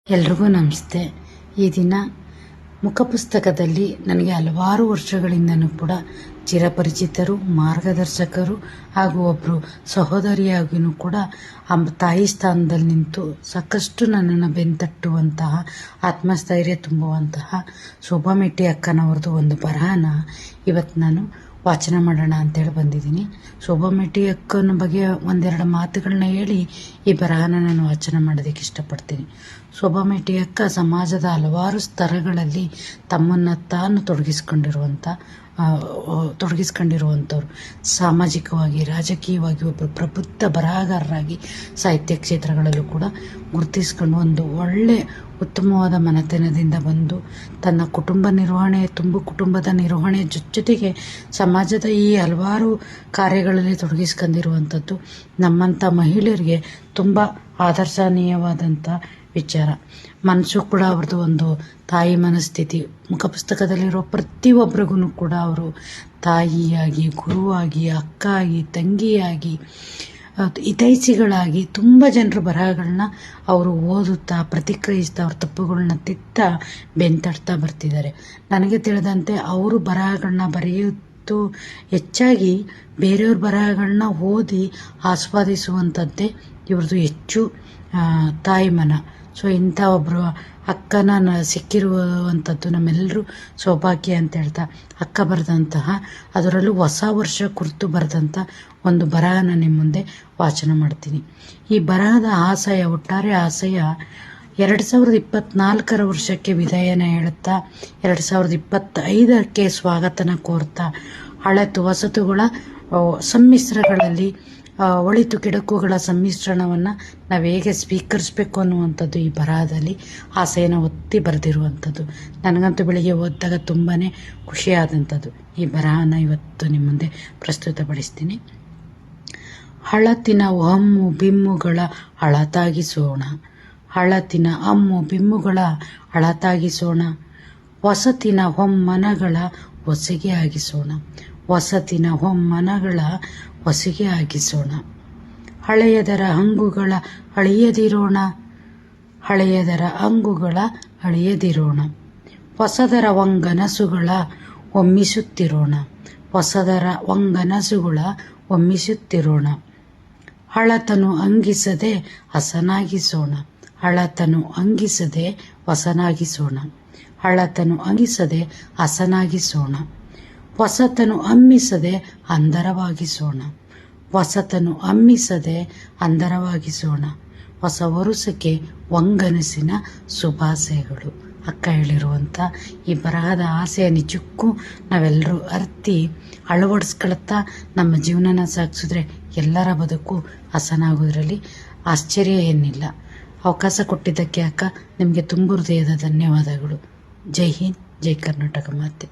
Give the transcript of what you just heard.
ಎಲ್ರಿಗೂ ನಮಸ್ತೆ. ಈ ದಿನ ಮುಖಪುಸ್ತಕದಲ್ಲಿ ನನಗೆ ಹಲವಾರು ವರ್ಷಗಳಿಂದನೂ ಕೂಡ ಚಿರಪರಿಚಿತರು, ಮಾರ್ಗದರ್ಶಕರು ಹಾಗೂ ಒಬ್ಬರು ಸಹೋದರಿಯಾಗಿಯೂ ಕೂಡ ತಾಯಿ ಸ್ಥಾನದಲ್ಲಿ ನಿಂತು ಸಾಕಷ್ಟು ನನ್ನನ್ನು ಬೆಂತಟ್ಟುವಂತಹ, ಆತ್ಮಸ್ಥೈರ್ಯ ತುಂಬುವಂತಹ ಶೋಭಾಮೆಟ್ಟಿ ಅಕ್ಕನವ್ರದ್ದು ಒಂದು ಬರಹನ ಇವತ್ತು ನಾನು ವಾಚನ ಮಾಡೋಣ ಅಂತೇಳಿ ಬಂದಿದ್ದೀನಿ. ಶೋಭಾಮೆಟ್ಟಿ ಅಕ್ಕನ ಬಗ್ಗೆ ಒಂದೆರಡು ಮಾತುಗಳನ್ನ ಹೇಳಿ ಈ ಬರಹನ ನಾನು ವಾಚನ ಮಾಡೋದಕ್ಕೆ ಇಷ್ಟಪಡ್ತೀನಿ. ಶೋಭಾಮೆಟ್ಟಿ ಅಕ್ಕ ಸಮಾಜದ ಹಲವಾರು ಸ್ತರಗಳಲ್ಲಿ ತಮ್ಮನ್ನು ತಾನು ತೊಡಗಿಸ್ಕೊಂಡಿರುವಂಥವ್ರು. ಸಾಮಾಜಿಕವಾಗಿ, ರಾಜಕೀಯವಾಗಿ ಒಬ್ಬರು ಪ್ರಬುದ್ಧ ಬರಹಗಾರರಾಗಿ ಸಾಹಿತ್ಯ ಕ್ಷೇತ್ರಗಳಲ್ಲೂ ಕೂಡ ಗುರುತಿಸ್ಕೊಂಡು ಒಂದು ಒಳ್ಳೆ ಉತ್ತಮವಾದ ಮನೆತನದಿಂದ ಬಂದು ತನ್ನ ಕುಟುಂಬದ ನಿರ್ವಹಣೆ ಜೊತೆಗೆ ಸಮಾಜದ ಈ ಹಲವಾರು ಕಾರ್ಯಗಳಲ್ಲಿ ತೊಡಗಿಸ್ಕೊಂಡಿರುವಂಥದ್ದು ನಮ್ಮಂಥ ಮಹಿಳೆಯರಿಗೆ ತುಂಬ ಆದರ್ಶನೀಯವಾದಂಥ ವಿಚಾರ. ಮನಸ್ಸು ಕೂಡ ಅವ್ರದ್ದು ಒಂದು ತಾಯಿ ಮನಸ್ಥಿತಿ. ಮುಖಪುಸ್ತಕದಲ್ಲಿರೋ ಪ್ರತಿಯೊಬ್ಬರಿಗೂ ಕೂಡ ಅವರು ತಾಯಿಯಾಗಿ, ಗುರುವಾಗಿ, ಅಕ್ಕ ಆಗಿ, ತಂಗಿಯಾಗಿ, ಹಿತೈಷಿಗಳಾಗಿ ತುಂಬ ಜನರ ಬರಹಗಳನ್ನ ಅವರು ಓದುತ್ತಾ, ಪ್ರತಿಕ್ರಿಯಿಸ್ತಾ, ಅವ್ರ ತಪ್ಪುಗಳನ್ನ ತಿತ್ತಾ ಬೆಂತಡ್ತಾ ಬರ್ತಿದ್ದಾರೆ. ನನಗೆ ತಿಳಿದಂತೆ ಅವರು ಬರಹಗಳನ್ನ ಬರೆಯುವುದು ಹೆಚ್ಚಾಗಿ ಬೇರೆಯವ್ರ ಬರಹಗಳನ್ನ ಓದಿ ಆಸ್ವಾದಿಸುವಂಥದ್ದೇ ಇವ್ರದ್ದು ಹೆಚ್ಚು ತಾಯಿ ಮನ. ಸೊ ಇಂಥ ಒಬ್ಬರು ಅಕ್ಕನ ಸಿಕ್ಕಿರುವಂಥದ್ದು ನಮ್ಮೆಲ್ಲರೂ ಸೌಭಾಗ್ಯ ಅಂತ ಹೇಳ್ತಾ, ಅಕ್ಕ ಬರೆದಂತಹ, ಅದರಲ್ಲೂ ಹೊಸ ವರ್ಷ ಕುರಿತು ಬರೆದಂಥ ಒಂದು ಬರಹನ ನಿಮ್ಮ ಮುಂದೆ ವಾಚನ ಮಾಡ್ತೀನಿ. ಈ ಬರಹದ ಒಟ್ಟಾರೆ ಆಶಯ 2024 ವರ್ಷಕ್ಕೆ ವಿದಾಯನ ಹೇಳುತ್ತಾ 2025ಕ್ಕೆ ಸ್ವಾಗತನ ಕೋರ್ತಾ, ಹಳೆತು ಹೊಸತುಗಳ ಸಮ್ಮಿಶ್ರಗಳಲ್ಲಿ ಒಳಿತು ಕೆಡುಕುಗಳ ಸಮ್ಮಿಶ್ರಣವನ್ನು ನಾವು ಹೇಗೆ ಸ್ವೀಕರಿಸಬೇಕು ಅನ್ನುವಂಥದ್ದು ಈ ಬರಹದಲ್ಲಿ ಆಸೆಯನ್ನು ಒತ್ತಿ ಬರೆದಿರುವಂಥದ್ದು. ನನಗಂತೂ ಬೆಳಿಗ್ಗೆ ಓದಿದಾಗ ತುಂಬಾ ಖುಷಿಯಾದಂಥದ್ದು. ಈ ಬರಹನ ಇವತ್ತು ನಿಮ್ಮ ಮುಂದೆ ಪ್ರಸ್ತುತಪಡಿಸ್ತೀನಿ. ಹಳತಿನ ಹಮ್ಮು ಬಿಮ್ಮುಗಳ ಹಳತಾಗಿಸೋಣ, ಹಳತಿನ ಹಮ್ಮು ಬಿಮ್ಮುಗಳ ಹಳತಾಗಿಸೋಣ, ಹೊಸತಿನ ಹೊಮ್ಮನಗಳ ಹೊಸಿಗೆ ಆಗಿಸೋಣ, ಹೊಸತಿನ ಹೊಮ್ಮನಗಳ ಹೊಸಿಗೆ ಆಗಿಸೋಣ. ಹಳೆಯದರ ಹಂಗುಗಳ ಅಳಿಯದಿರೋಣ, ಹಳೆಯದರ ಹಂಗುಗಳ ಅಳಿಯದಿರೋಣ, ಹೊಸದರ ವಂಗನಸುಗಳ ಒಮ್ಮಿಸುತ್ತಿರೋಣ, ಹೊಸದರ ವಂಗನಸುಗಳ ಒಮ್ಮಿಸುತ್ತಿರೋಣ. ಹಳತನು ಅಂಗಿಸದೆ ಹಸನಾಗಿಸೋಣ, ಹಳತನು ಅಂಗಿಸದೆ ಹೊಸನಾಗಿಸೋಣ, ಹಳತನು ಅಂಗಿಸದೆ ಹಸನಾಗಿಸೋಣ. ಹೊಸತನು ಹಮ್ಮಿಸದೆ ಅಂದರವಾಗಿಸೋಣ, ಹೊಸತನು ಹಮ್ಮಿಸದೆ ಅಂದರವಾಗಿಸೋಣ. ಹೊಸ ವರುಷಕ್ಕೆ ವಂಗನಸಿನ ಶುಭಾಶಯಗಳು. ಅಕ್ಕ ಹೇಳಿರುವಂಥ ಈ ಬರಹದ ಆಸೆಯ ನಿಜಕ್ಕೂ ನಾವೆಲ್ಲರೂ ಅರ್ತಿ ಅಳವಡಿಸ್ಕೊಳ್ತಾ ನಮ್ಮ ಜೀವನನ ಸಾಗಿಸಿದ್ರೆ ಎಲ್ಲರ ಬದುಕು ಹಸನಾಗೋದ್ರಲ್ಲಿ ಆಶ್ಚರ್ಯ ಏನಿಲ್ಲ. ಅವಕಾಶ ಕೊಟ್ಟಿದ್ದಕ್ಕೆ ಅಕ್ಕ ನಿಮಗೆ ತುಂಬ ಹೃದಯದ ಧನ್ಯವಾದಗಳು. ಜೈ ಹಿಂದ್, ಜೈ ಕರ್ನಾಟಕ ಮಾತೆ.